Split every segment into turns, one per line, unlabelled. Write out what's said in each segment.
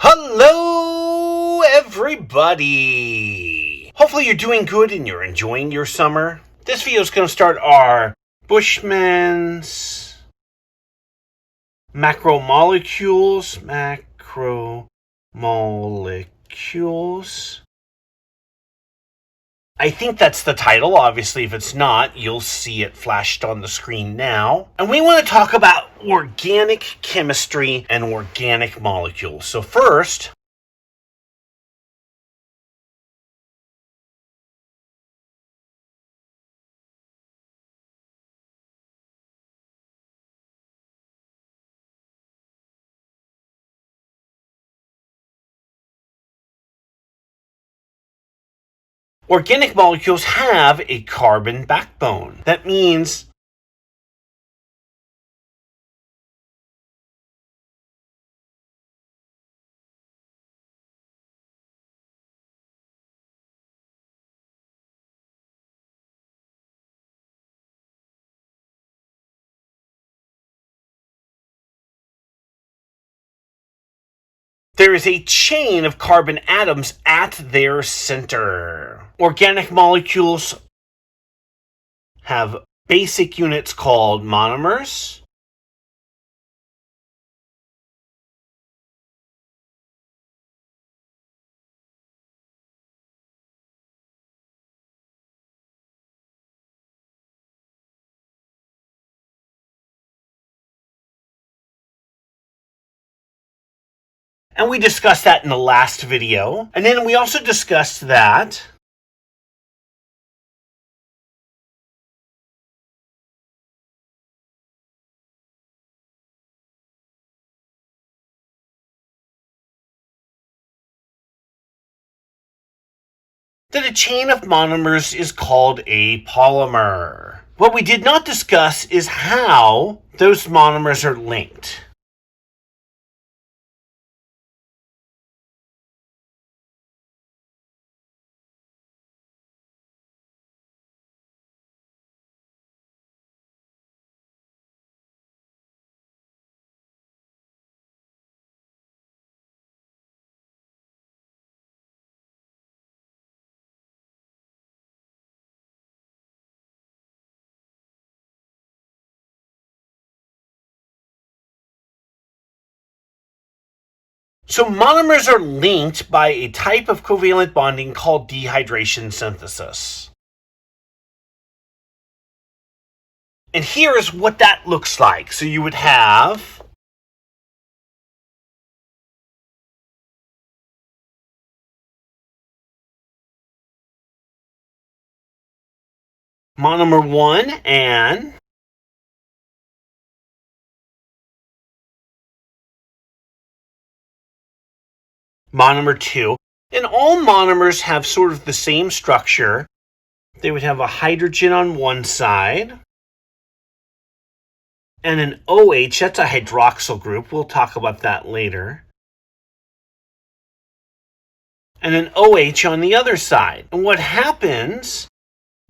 Hello, everybody! Hopefully you're doing good and you're enjoying your summer. This video is going to start our Bushman's macromolecules. I think that's the title. Obviously, if it's not, you'll see it flashed on the screen now. And we want to talk about organic chemistry and organic molecules. So first, organic molecules have a carbon backbone. That means there is a chain of carbon atoms at their center. Organic molecules have basic units called monomers. And we discussed that in the last video. And then we also discussed that a chain of monomers is called a polymer. What we did not discuss is how those monomers are linked. So monomers are linked by a type of covalent bonding called dehydration synthesis. And here is what that looks like. So you would have monomer 1 and monomer 2. And all monomers have sort of the same structure. They would have a hydrogen on one side and an OH, that's a hydroxyl group. We'll talk about that later. And an OH on the other side. And what happens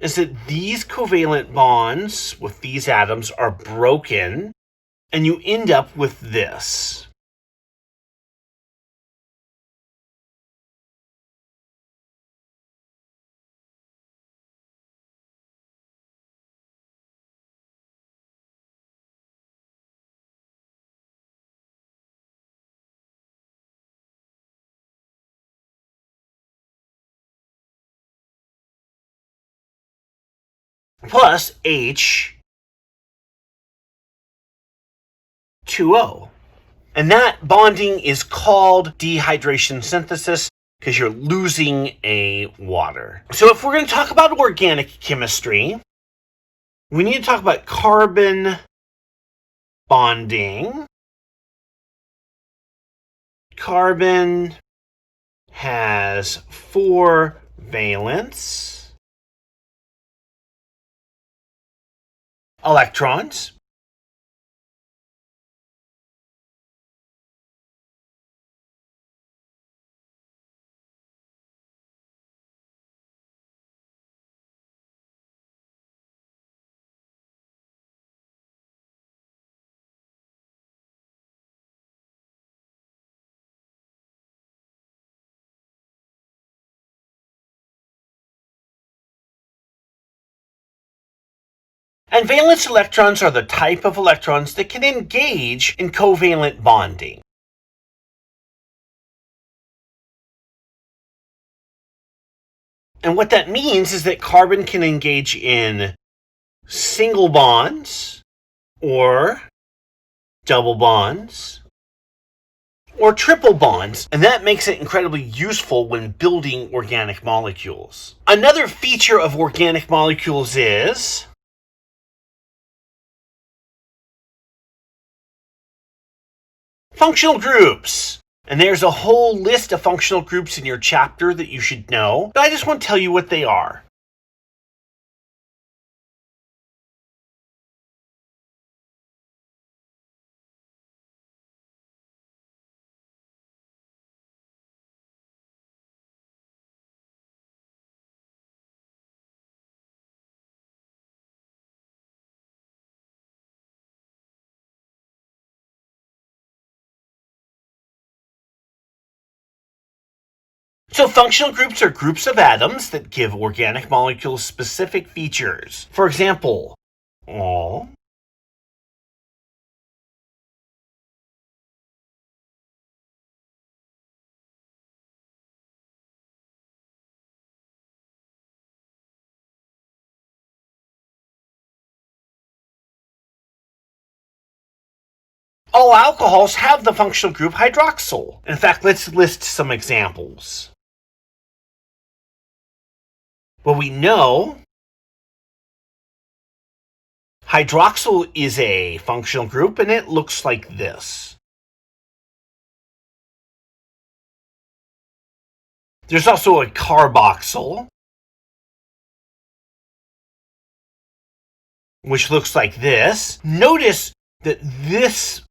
is that these covalent bonds with these atoms are broken, and you end up with this. Plus H2O. And that bonding is called dehydration synthesis because you're losing a water. So if we're going to talk about organic chemistry, we need to talk about carbon bonding. Carbon has 4 valence electrons. And valence electrons are the type of electrons that can engage in covalent bonding. And what that means is that carbon can engage in single bonds, or double bonds, or triple bonds, and that makes it incredibly useful when building organic molecules. Another feature of organic molecules is functional groups. And there's a whole list of functional groups in your chapter that you should know, but I just want to tell you what they are. So functional groups are groups of atoms that give organic molecules specific features. For example, all, all alcohols have the functional group hydroxyl. In fact, let's list some examples. Well, we know hydroxyl is a functional group, and it looks like this. There's also a carboxyl, which looks like this. Notice that this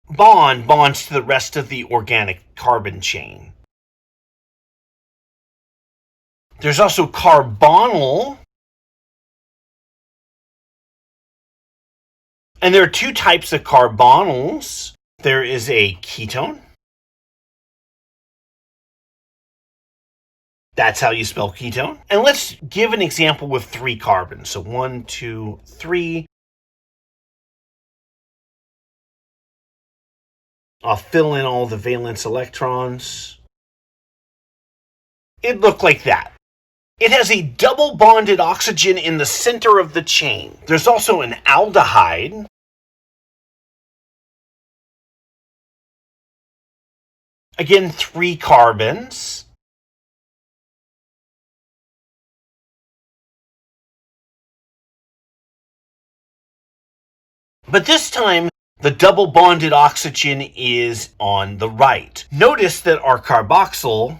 bond bonds to the rest of the organic carbon chain. There's also carbonyl, and there are two types of carbonyls. There is a ketone. That's how you spell ketone. And let's give an example with 3 carbons. So 1, 2, 3. I'll fill in all the valence electrons. It looked like that. It has a double bonded oxygen in the center of the chain. There's also an aldehyde. Again, 3 carbons. But this time, the double bonded oxygen is on the right. Notice that our carboxyl,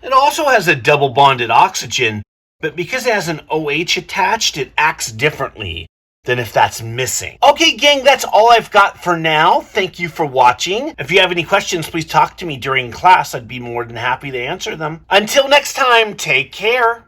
it also has a double bonded oxygen, but because it has an OH attached, it acts differently than if that's missing. Okay, gang, that's all I've got for now. Thank you for watching. If you have any questions, please talk to me during class. I'd be more than happy to answer them. Until next time, take care.